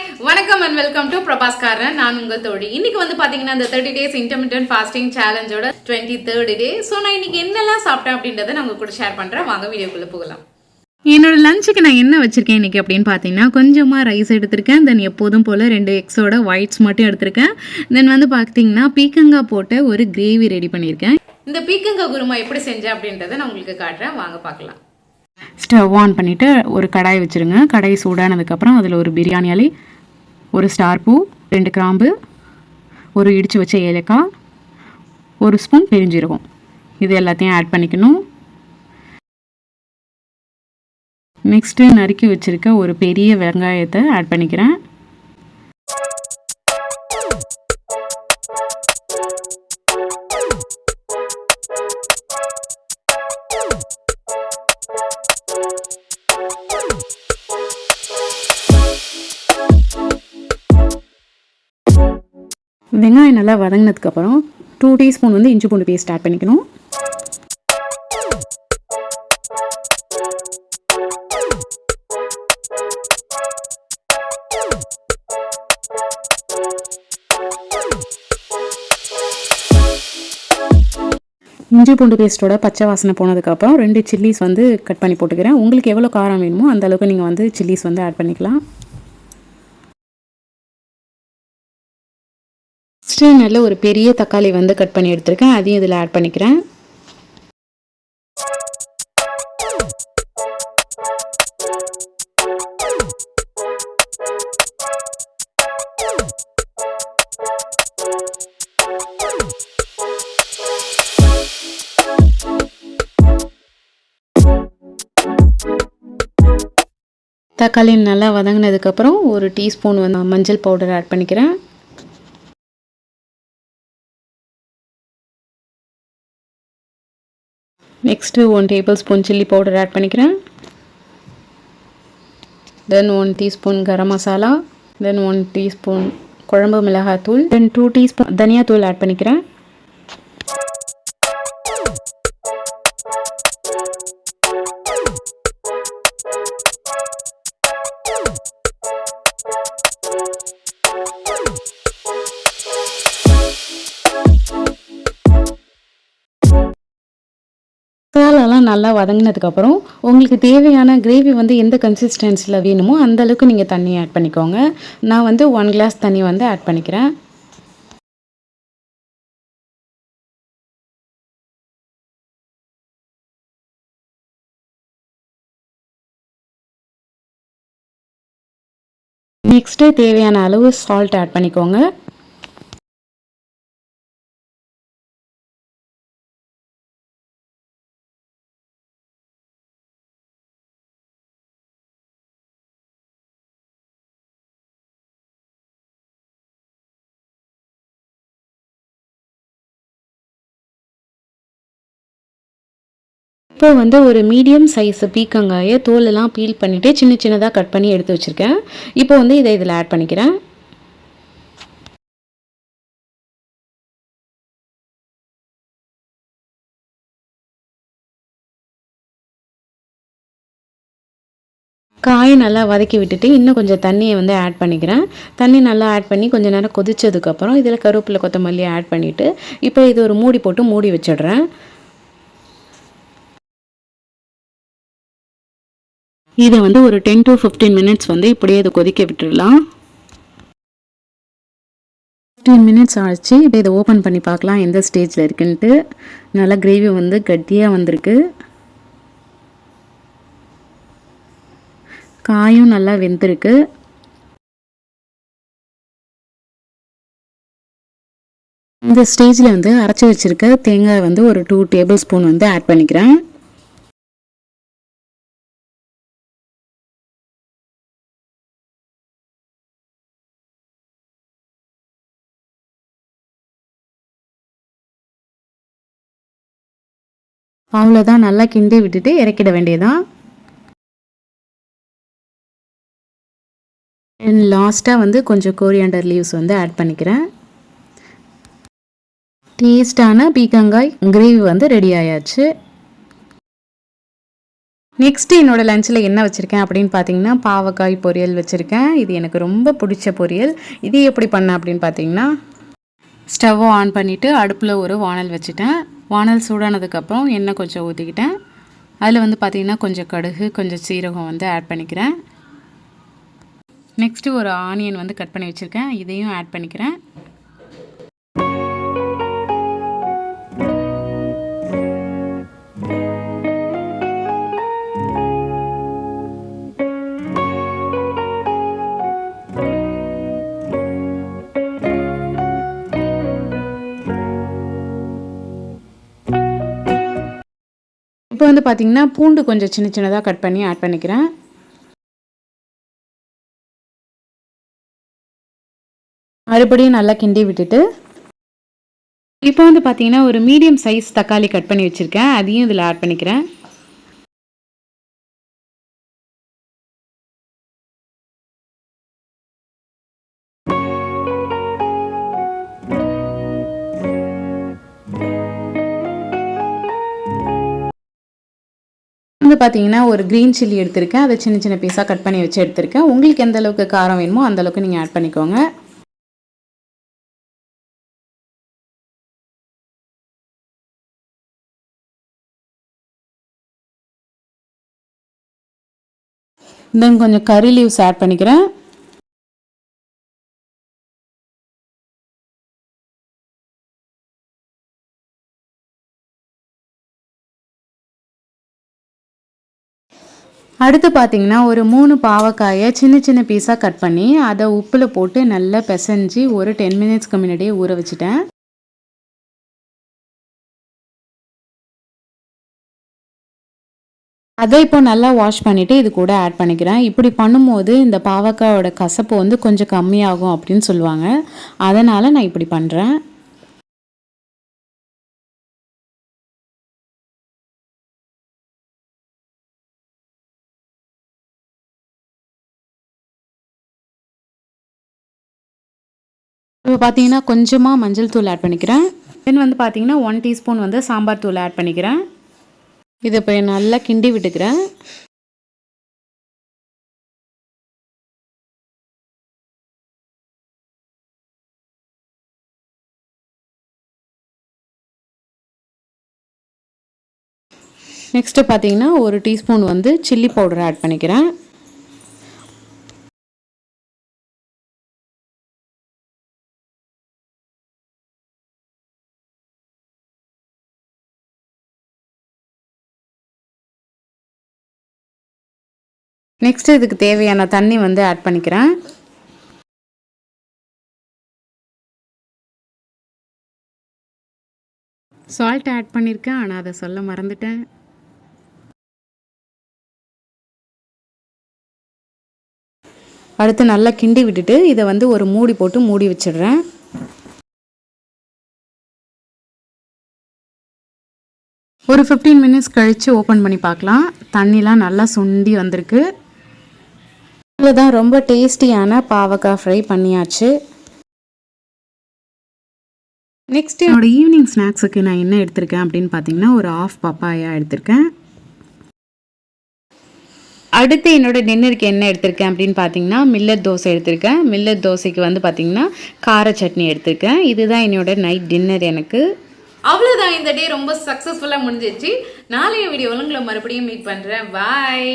வணக்கம் and welcome to Prabhas காரன். நான் உங்கள் தோழி. இன்னைக்கு வந்து பாத்தீங்கன்னா இந்த 30 days இன்டர்மிட்டன்ட் ஃபாஸ்டிங் சேலஞ்சோட 23rd டே. ஸோ நான் இன்னைக்கு என்னெல்லாம் சாப்பிட்டேன் அப்படின்றத நான் உங்க கூட ஷேர் பண்றேன். வாங்க வீடியோக்குள்ள போகலாம். என்னோட லஞ்சுக்கு நான் என்ன வச்சுருக்கேன் இன்றைக்கி அப்படின்னு பார்த்தீங்கன்னா, கொஞ்சமாக ரைஸ் எடுத்திருக்கேன். தென் எப்போதும் போல் 2 எக்ஸோட ஒயிட்ஸ் மட்டும் எடுத்திருக்கேன். தென் வந்து பார்த்தீங்கன்னா பீக்கங்காய் போட்ட ஒரு கிரேவி ரெடி பண்ணியிருக்கேன். இந்த பீக்கங்காய் குருமா எப்படி செஞ்சேன் அப்படின்றத நான் உங்களுக்கு காட்டுறேன். வாங்க பார்க்கலாம். ஸ்டவ் ஆன் பண்ணிவிட்டு ஒரு கடாய் வச்சுருங்க. கடாய் சூடானதுக்கப்புறம் அதில் ஒரு பிரியாணி இலை, ஒரு ஸ்டார் பூ, 2 கிராம்பு, ஒரு இடித்து வச்ச ஏலக்காய், 1 ஸ்பூன் பெருஞ்சீரகம், இது எல்லாத்தையும் ஆட் பண்ணிக்கணும். நெக்ஸ்ட்டு நறுக்கி வச்சுருக்க ஒரு பெரிய வெங்காயத்தை ஆட் பண்ணிக்கிறேன். வெங்காயம் நல்லா வதங்கினதுக்கப்புறம் 2 டீஸ்பூன் வந்து இஞ்சி பூண்டு பேஸ்ட் ஆட் பண்ணிக்கணும். இஞ்சி பூண்டு பேஸ்ட்டோட பச்சை வாசனை போனதுக்கப்புறம் 2 சில்லிஸ் வந்து கட் பண்ணி போட்டுக்கிறேன். உங்களுக்கு எவ்வளோ காரம் வேணுமோ அந்த அளவுக்கு நீங்கள் வந்து சில்லிஸ் வந்து ஆட் பண்ணிக்கலாம். நெக்ஸ்ட்டு நல்ல ஒரு பெரிய தக்காளி வந்து கட் பண்ணி எடுத்துருக்கேன். அதையும் இதில் ஆட் பண்ணிக்கிறேன். தக்காளி நல்லா வதங்கினதுக்கப்புறம் 1 டீஸ்பூன் வந்து மஞ்சள் பவுடர் ஆட் பண்ணிக்கிறேன். Next 1 tablespoon chilli powder add பண்ணிக்கிறேன். Then 1 teaspoon garam masala, then 1 teaspoon குழம்பு மிளகாய்த்தூள், தென் 2 டீஸ்பூன் தனியாத்தூள் ஆட் பண்ணிக்கிறேன். மசாலாலாம் நல்லா வதங்கினதுக்கப்புறம் உங்களுக்கு தேவையான கிரேவி வந்து எந்த கன்சிஸ்டன்சியில் வேணுமோ அந்த அளவுக்கு நீங்கள் தண்ணி ஆட் பண்ணிக்கோங்க. நான் வந்து 1 கிளாஸ் தண்ணி வந்து ஆட் பண்ணிக்கிறேன். நெக்ஸ்ட்டு தேவையான அளவு சால்ட் ஆட் பண்ணிக்கோங்க. இப்போ வந்து ஒரு மீடியம் சைஸ் பீக்கங்காயை தோலெல்லாம் பீல் பண்ணிவிட்டு சின்ன சின்னதாக கட் பண்ணி எடுத்து வச்சுருக்கேன். இப்போ வந்து இதை இதில் ஆட் பண்ணிக்கிறேன். காயை நல்லா வதக்கி விட்டுட்டு இன்னும் கொஞ்சம் தண்ணியை வந்து ஆட் பண்ணிக்கிறேன். தண்ணி நல்லா ஆட் பண்ணி கொஞ்சம் நேரம் கொதிச்சதுக்கப்புறம் இதில் கருவேப்பிலை கொத்தமல்லி ஆட் பண்ணிவிட்டு இப்போ இது ஒரு மூடி போட்டு மூடி வச்சிடுறேன். இதை வந்து ஒரு 10 to 15 மினிட்ஸ் வந்து இப்படியே இதை கொதிக்க விட்டுடலாம். 15 மினிட்ஸ் ஆச்சு. இப்போ இதை ஓப்பன் பண்ணி பார்க்கலாம் எந்த ஸ்டேஜில் இருக்குன்ட்டு. நல்லா கிரேவி வந்து கட்டியாக வந்திருக்கு. காயும் நல்லா வெந்திருக்கு. இந்த ஸ்டேஜில் வந்து அரைச்சி வச்சுருக்க தேங்காய் வந்து ஒரு 2 டேபிள் ஸ்பூன் வந்து ஆட் பண்ணிக்கிறேன். அவ்வளோதான், நல்லா கிண்டி விட்டுட்டு இறக்கிட வேண்டியதான். லாஸ்ட்டாக வந்து கொஞ்சம் கோரியாண்டர் லீவ்ஸ் வந்து ஆட் பண்ணிக்கிறேன். டேஸ்டான பீக்கங்காய் கிரேவி வந்து ரெடி ஆயாச்சு. நெக்ஸ்ட்டு என்னோடய லஞ்சில் என்ன வச்சுருக்கேன் அப்படின்னு பார்த்தீங்கன்னா பாவக்காய் பொரியல் வச்சுருக்கேன். இது எனக்கு ரொம்ப பிடிச்ச பொரியல். இது எப்படி பண்ணேன் அப்படின்னு பார்த்தீங்கன்னா ஸ்டவ்வை ஆன் பண்ணிவிட்டு அடுப்பில் ஒரு வானல் வச்சுட்டேன். வானல் சூடானதுக்கப்புறம் எண்ணெய் கொஞ்சம் ஊற்றிக்கிட்டேன். அதில் வந்து பார்த்திங்கன்னா கொஞ்சம் கடுகு கொஞ்சம் சீரகம் வந்து ஆட் பண்ணிக்கிறேன். நெக்ஸ்ட்டு ஒரு ஆனியன் வந்து கட் பண்ணி வச்சுருக்கேன், இதையும் ஆட் பண்ணிக்கிறேன். இப்போ வந்து பார்த்திங்கன்னா பூண்டு கொஞ்சம் சின்ன சின்னதாக கட் பண்ணி ஆட் பண்ணிக்கிறேன். மறுபடியும் நல்லா கிண்டி விட்டுட்டு இப்போ வந்து பார்த்திங்கன்னா ஒரு மீடியம் சைஸ் தக்காளி கட் பண்ணி வச்சுருக்கேன், அதையும் இதில் ஆட் பண்ணிக்கிறேன். வந்து பார்த்தீங்கன்னா ஒரு க்ரீன் சில்லி எடுத்திருக்கேன், அதை சின்ன சின்ன பீஸாக கட் பண்ணி வச்சு எடுத்திருக்கேன். உங்களுக்கு எந்த அளவுக்கு காரம் வேணுமோ அந்த அளவுக்கு நீங்கள் ஆட் பண்ணிக்கோங்க. தென் கொஞ்சம் கறி லீவ்ஸ் ஆட் பண்ணிக்கிறேன். அடுத்து பார்த்தீங்கன்னா ஒரு 3 பாவக்காயை சின்ன சின்ன பீஸாக கட் பண்ணி அதை உப்பில் போட்டு நல்லா பிசைஞ்சு ஒரு 10 மினிட்ஸ்க்கு முன்னாடியே ஊற வச்சுட்டேன். அதை இப்போ நல்லா வாஷ் பண்ணிவிட்டு இது கூட ஆட் பண்ணிக்கிறேன். இப்படி பண்ணும்போது இந்த பாவக்காயோட கசப்பு வந்து கொஞ்சம் கம்மியாகும் அப்படின்னு சொல்லுவாங்க, அதனால் நான் இப்படி பண்ணுறேன். இப்போ பார்த்தீங்கன்னா கொஞ்சமாக மஞ்சள் தூள் ஆட் பண்ணிக்கிறேன். தென் வந்து பார்த்தீங்கன்னா 1 டீஸ்பூன் வந்து சாம்பார் தூள் ஆட் பண்ணிக்கிறேன். இதை இப்போ நல்லா கிண்டி விட்டுக்கிறேன். நெக்ஸ்ட்டு பார்த்தீங்கன்னா ஒரு டீஸ்பூன் வந்து சில்லி பவுடர் ஆட் பண்ணிக்கிறேன். நெக்ஸ்ட்டு இதுக்கு தேவையான தண்ணி வந்து ஆட் பண்ணிக்கிறேன். சால்ட் ஆட் பண்ணியிருக்கேன், ஆனால் அதை சொல்ல மறந்துட்டேன். அடுத்து நல்லா கிண்டி விட்டுட்டு இதை வந்து ஒரு மூடி போட்டு மூடி வச்சிடுறேன். ஒரு 15 மினிட்ஸ் கழித்து ஓப்பன் பண்ணி பார்க்கலாம். தண்ணிலாம் நல்லா சுண்டி வந்திருக்கு. இவ்வளோதான், ரொம்ப டேஸ்டியான பாவக்காய் ஃப்ரை பண்ணியாச்சு. நெக்ஸ்ட் என்னோடய ஈவினிங் ஸ்நாக்ஸுக்கு நான் என்ன எடுத்திருக்கேன் அப்படின்னு பார்த்தீங்கன்னா ஒரு ஆஃப் பப்பாயா எடுத்திருக்கேன். அடுத்து என்னோட டின்னருக்கு என்ன எடுத்திருக்கேன் அப்படின்னு பார்த்தீங்கன்னா மில்லட் தோசை எடுத்திருக்கேன். மில்லட் தோசைக்கு வந்து பார்த்தீங்கன்னா கார சட்னி எடுத்திருக்கேன். இதுதான் என்னோட நைட் டின்னர். எனக்கு அவ்வளோதான், இந்த டே ரொம்ப சக்ஸஸ்ஃபுல்லாக முடிஞ்சிச்சு. நாளைய வீடியோவில் உங்களை மறுபடியும் மீட் பண்ணுறேன். பாய்.